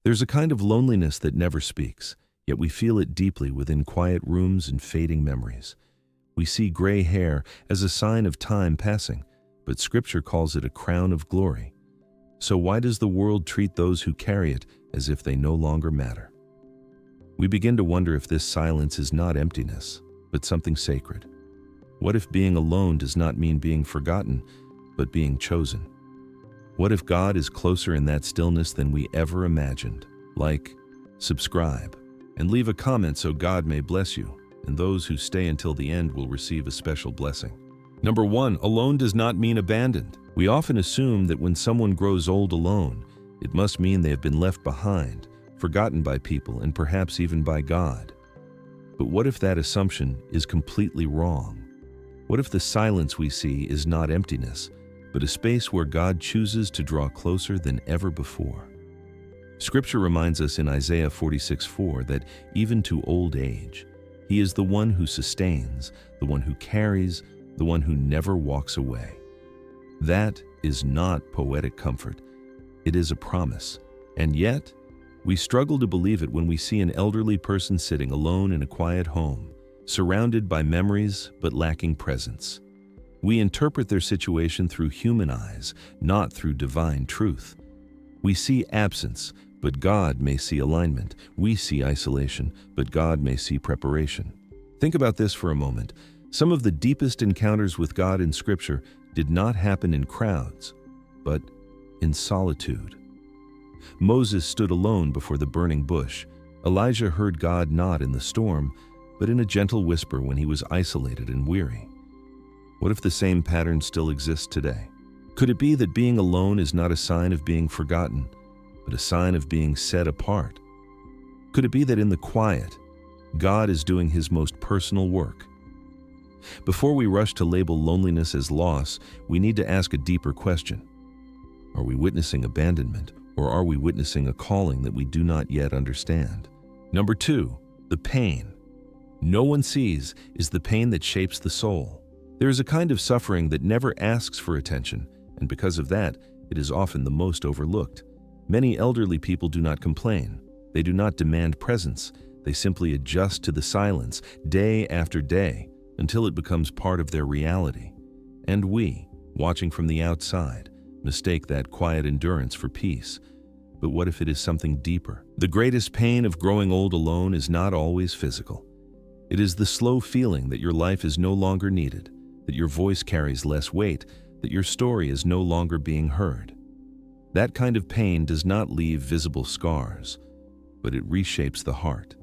There's a kind of loneliness that never speaks, yet we feel it deeply within quiet rooms and fading memories. We see gray hair as a sign of time passing, but Scripture calls it a crown of glory. So why does the world treat those who carry it as if they no longer matter? We begin to wonder if this silence is not emptiness, but something sacred. What if being alone does not mean being forgotten, but being chosen? What if God is closer in that stillness than we ever imagined? Like, subscribe, and leave a comment so God may bless you, and those who stay until the end will receive a special blessing. Number 1, alone does not mean abandoned. We often assume that when someone grows old alone, it must mean they have been left behind, forgotten by people, and perhaps even by God. But what if that assumption is completely wrong? What if the silence we see is not emptiness, but a space where God chooses to draw closer than ever before? Scripture reminds us in Isaiah 46:4 that even to old age, He is the one who sustains, the one who carries, the one who never walks away. That is not poetic comfort. It is a promise. And yet, we struggle to believe it when we see an elderly person sitting alone in a quiet home, surrounded by memories but lacking presence. We interpret their situation through human eyes, not through divine truth. We see absence, but God may see alignment. We see isolation, but God may see preparation. Think about this for a moment. Some of the deepest encounters with God in Scripture did not happen in crowds, but in solitude. Moses stood alone before the burning bush. Elijah heard God not in the storm, but in a gentle whisper when he was isolated and weary. What if the same pattern still exists today? Could it be that being alone is not a sign of being forgotten, but a sign of being set apart? Could it be that in the quiet, God is doing His most personal work? Before we rush to label loneliness as loss, we need to ask a deeper question. Are we witnessing abandonment, or are we witnessing a calling that we do not yet understand? Number 2, the pain. No one sees is the pain that shapes the soul. There is a kind of suffering that never asks for attention, and because of that, it is often the most overlooked. Many elderly people do not complain. They do not demand presence. They simply adjust to the silence day after day until it becomes part of their reality. And we, watching from the outside, mistake that quiet endurance for peace. But what if it is something deeper? The greatest pain of growing old alone is not always physical. It is the slow feeling that your life is no longer needed, that your voice carries less weight, that your story is no longer being heard. That kind of pain does not leave visible scars, but it reshapes the heart.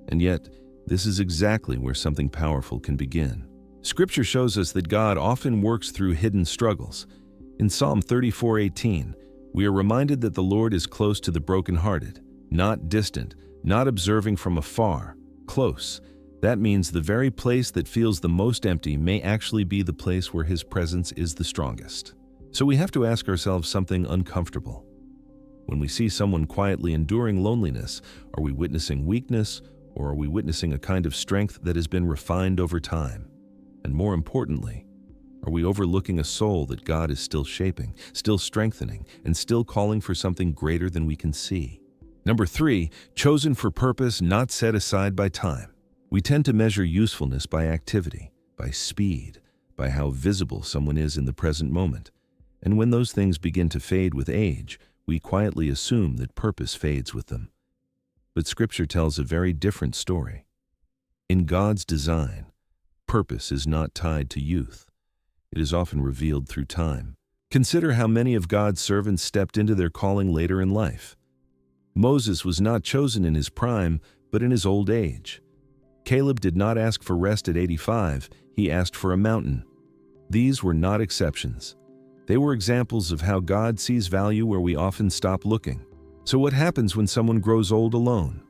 And yet, this is exactly where something powerful can begin. Scripture shows us that God often works through hidden struggles. In Psalm 34:18, we are reminded that the Lord is close to the brokenhearted, not distant, not observing from afar, close. That means the very place that feels the most empty may actually be the place where His presence is the strongest. So we have to ask ourselves something uncomfortable. When we see someone quietly enduring loneliness, are we witnessing weakness, or are we witnessing a kind of strength that has been refined over time? And more importantly, are we overlooking a soul that God is still shaping, still strengthening, and still calling for something greater than we can see? Number 3, chosen for purpose, not set aside by time. We tend to measure usefulness by activity, by speed, by how visible someone is in the present moment. And when those things begin to fade with age, we quietly assume that purpose fades with them. But Scripture tells a very different story. In God's design, purpose is not tied to youth. It is often revealed through time. Consider how many of God's servants stepped into their calling later in life. Moses was not chosen in his prime, but in his old age. Caleb did not ask for rest at 85, he asked for a mountain. These were not exceptions. They were examples of how God sees value where we often stop looking. So what happens when someone grows old alone?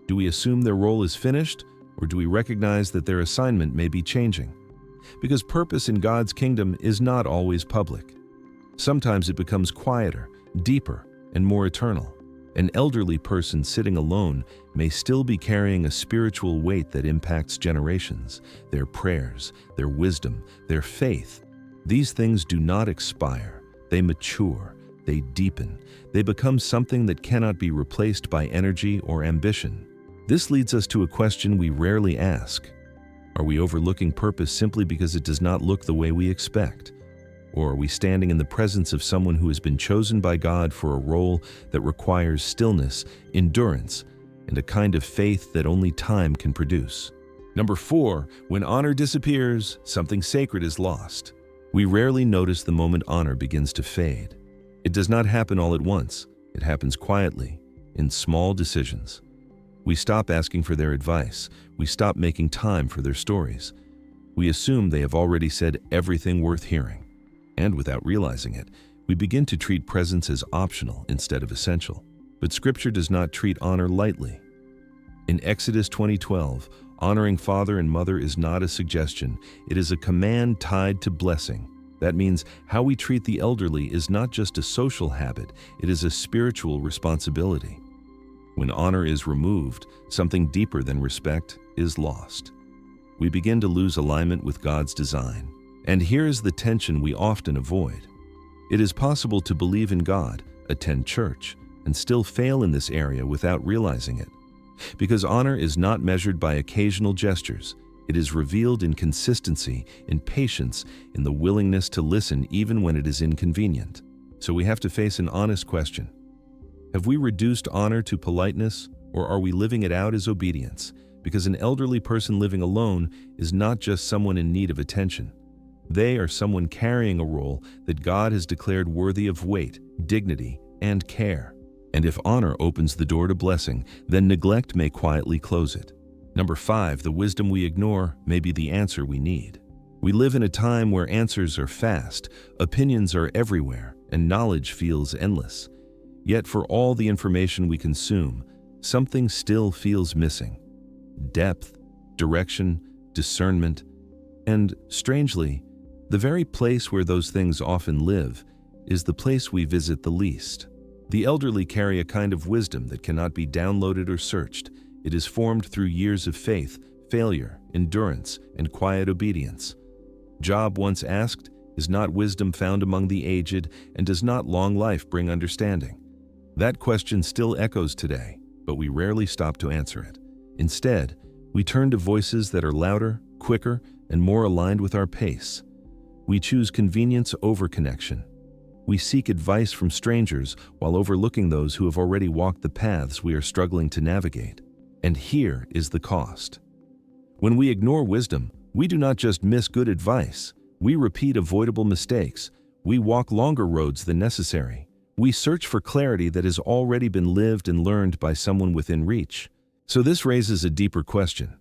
Do we assume their role is finished, or do we recognize that their assignment may be changing? Because purpose in God's kingdom is not always public. Sometimes it becomes quieter, deeper, and more eternal. An elderly person sitting alone may still be carrying a spiritual weight that impacts generations, their prayers, their wisdom, their faith. These things do not expire. They mature, they deepen. They become something that cannot be replaced by energy or ambition. This leads us to a question we rarely ask. Are we overlooking purpose simply because it does not look the way we expect? Or are we standing in the presence of someone who has been chosen by God for a role that requires stillness, endurance, and a kind of faith that only time can produce? Number 4, when honor disappears, something sacred is lost. We rarely notice the moment honor begins to fade. It does not happen all at once. It happens quietly, in small decisions. We stop asking for their advice. We stop making time for their stories. We assume they have already said everything worth hearing. And without realizing it, we begin to treat presence as optional instead of essential. But Scripture does not treat honor lightly. In Exodus 20:12, honoring father and mother is not a suggestion, it is a command tied to blessing. That means how we treat the elderly is not just a social habit, it is a spiritual responsibility. When honor is removed, something deeper than respect is lost. We begin to lose alignment with God's design. And here is the tension we often avoid. It is possible to believe in God, attend church, and still fail in this area without realizing it. Because honor is not measured by occasional gestures. It is revealed in consistency, in patience, in the willingness to listen even when it is inconvenient. So we have to face an honest question. Have we reduced honor to politeness, or are we living it out as obedience? Because an elderly person living alone is not just someone in need of attention. They are someone carrying a role that God has declared worthy of weight, dignity, and care. And if honor opens the door to blessing, then neglect may quietly close it. Number 5, the wisdom we ignore may be the answer we need. We live in a time where answers are fast, opinions are everywhere, and knowledge feels endless. Yet for all the information we consume, something still feels missing. Depth, direction, discernment, and, strangely, the very place where those things often live is the place we visit the least. The elderly carry a kind of wisdom that cannot be downloaded or searched. It is formed through years of faith, failure, endurance, and quiet obedience. Job once asked, "Is not wisdom found among the aged, and does not long life bring understanding?" That question still echoes today, but we rarely stop to answer it. Instead, we turn to voices that are louder, quicker, and more aligned with our pace. We choose convenience over connection. We seek advice from strangers while overlooking those who have already walked the paths we are struggling to navigate. And here is the cost. When we ignore wisdom, we do not just miss good advice. We repeat avoidable mistakes. We walk longer roads than necessary. We search for clarity that has already been lived and learned by someone within reach. So this raises a deeper question.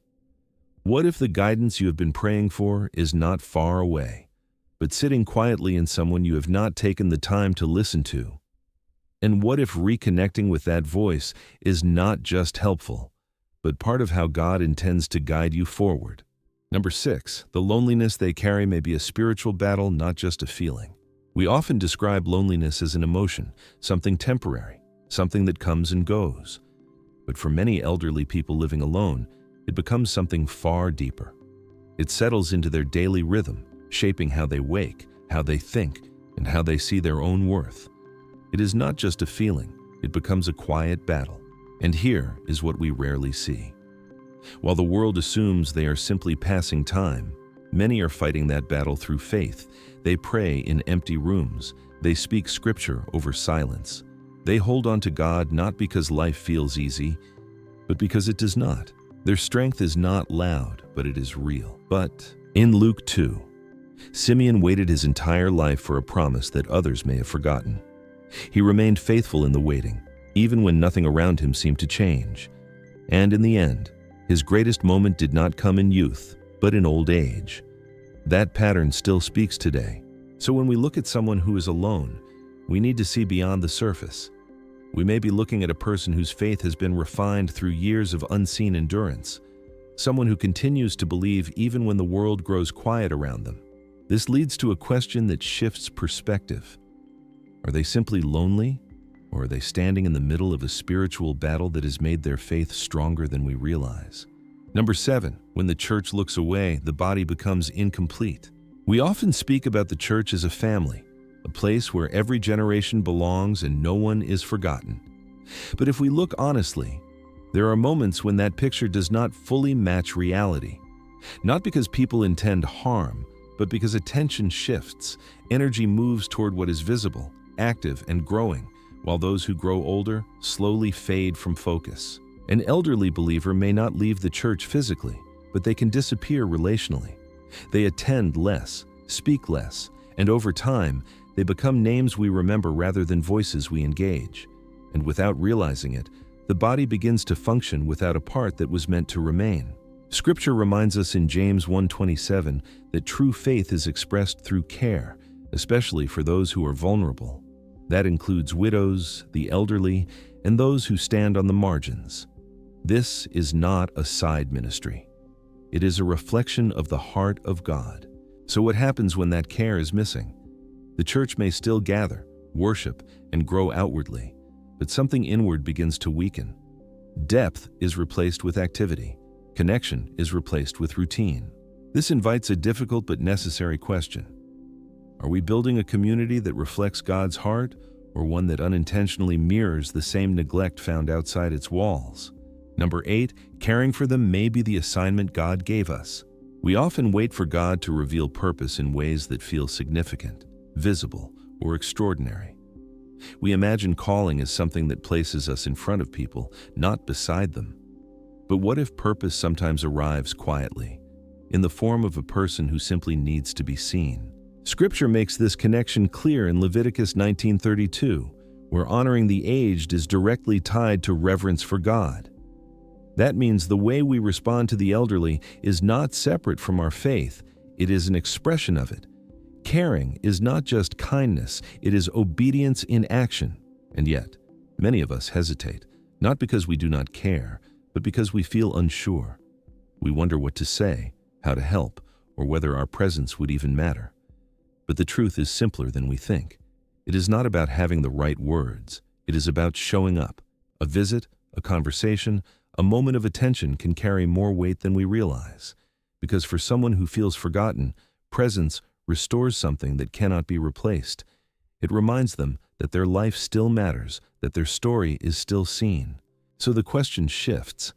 What if the guidance you have been praying for is not far away, but sitting quietly in someone you have not taken the time to listen to? And what if reconnecting with that voice is not just helpful, but part of how God intends to guide you forward? Number 6, the loneliness they carry may be a spiritual battle, not just a feeling. We often describe loneliness as an emotion, something temporary, something that comes and goes. But for many elderly people living alone, it becomes something far deeper. It settles into their daily rhythm, shaping how they wake, how they think, and how they see their own worth. It is not just a feeling, it becomes a quiet battle. And here is what we rarely see. While the world assumes they are simply passing time, many are fighting that battle through faith. They pray in empty rooms. They speak scripture over silence. They hold on to God not because life feels easy, but because it does not. Their strength is not loud, but it is real. But in Luke 2, Simeon waited his entire life for a promise that others may have forgotten. He remained faithful in the waiting, even when nothing around him seemed to change. And in the end, his greatest moment did not come in youth, but in old age. That pattern still speaks today. So when we look at someone who is alone, we need to see beyond the surface. We may be looking at a person whose faith has been refined through years of unseen endurance, someone who continues to believe even when the world grows quiet around them. This leads to a question that shifts perspective. Are they simply lonely, or are they standing in the middle of a spiritual battle that has made their faith stronger than we realize? Number 7, when the church looks away, the body becomes incomplete. We often speak about the church as a family, a place where every generation belongs and no one is forgotten. But if we look honestly, there are moments when that picture does not fully match reality. Not because people intend harm, but because attention shifts, energy moves toward what is visible, active, and growing, while those who grow older slowly fade from focus. An elderly believer may not leave the church physically, but they can disappear relationally. They attend less, speak less, and over time, they become names we remember rather than voices we engage. And without realizing it, the body begins to function without a part that was meant to remain. Scripture reminds us in James 1:27 that true faith is expressed through care, especially for those who are vulnerable. That includes widows, the elderly, and those who stand on the margins. This is not a side ministry. It is a reflection of the heart of God. So what happens when that care is missing? The church may still gather, worship, and grow outwardly, but something inward begins to weaken. Depth is replaced with activity. Connection is replaced with routine. This invites a difficult but necessary question. Are we building a community that reflects God's heart, or one that unintentionally mirrors the same neglect found outside its walls? Number 8, caring for them may be the assignment God gave us. We often wait for God to reveal purpose in ways that feel significant, visible, or extraordinary. We imagine calling as something that places us in front of people, not beside them. But what if purpose sometimes arrives quietly, in the form of a person who simply needs to be seen? Scripture makes this connection clear in Leviticus 19:32, where honoring the aged is directly tied to reverence for God. That means the way we respond to the elderly is not separate from our faith, it is an expression of it. Caring is not just kindness, it is obedience in action. And yet, many of us hesitate, not because we do not care, but because we feel unsure. We wonder what to say, how to help, or whether our presence would even matter. But the truth is simpler than we think. It is not about having the right words, it is about showing up. A visit, a conversation, a moment of attention can carry more weight than we realize. Because for someone who feels forgotten, presence restores something that cannot be replaced. It reminds them that their life still matters, that their story is still seen. So the question shifts.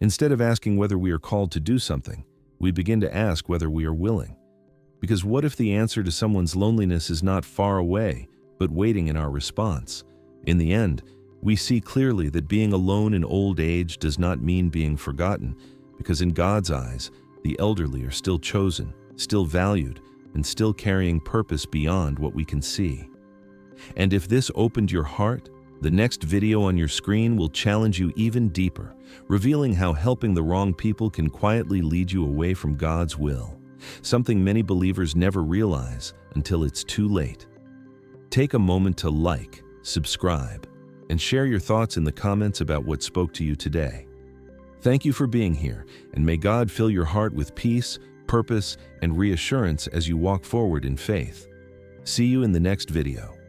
Instead of asking whether we are called to do something, we begin to ask whether we are willing. Because what if the answer to someone's loneliness is not far away, but waiting in our response? In the end, we see clearly that being alone in old age does not mean being forgotten, because in God's eyes, the elderly are still chosen, still valued, and still carrying purpose beyond what we can see. And if this opened your heart, the next video on your screen will challenge you even deeper, revealing how helping the wrong people can quietly lead you away from God's will, something many believers never realize until it's too late. Take a moment to like, subscribe, and share your thoughts in the comments about what spoke to you today. Thank you for being here, and may God fill your heart with peace, purpose, and reassurance as you walk forward in faith. See you in the next video.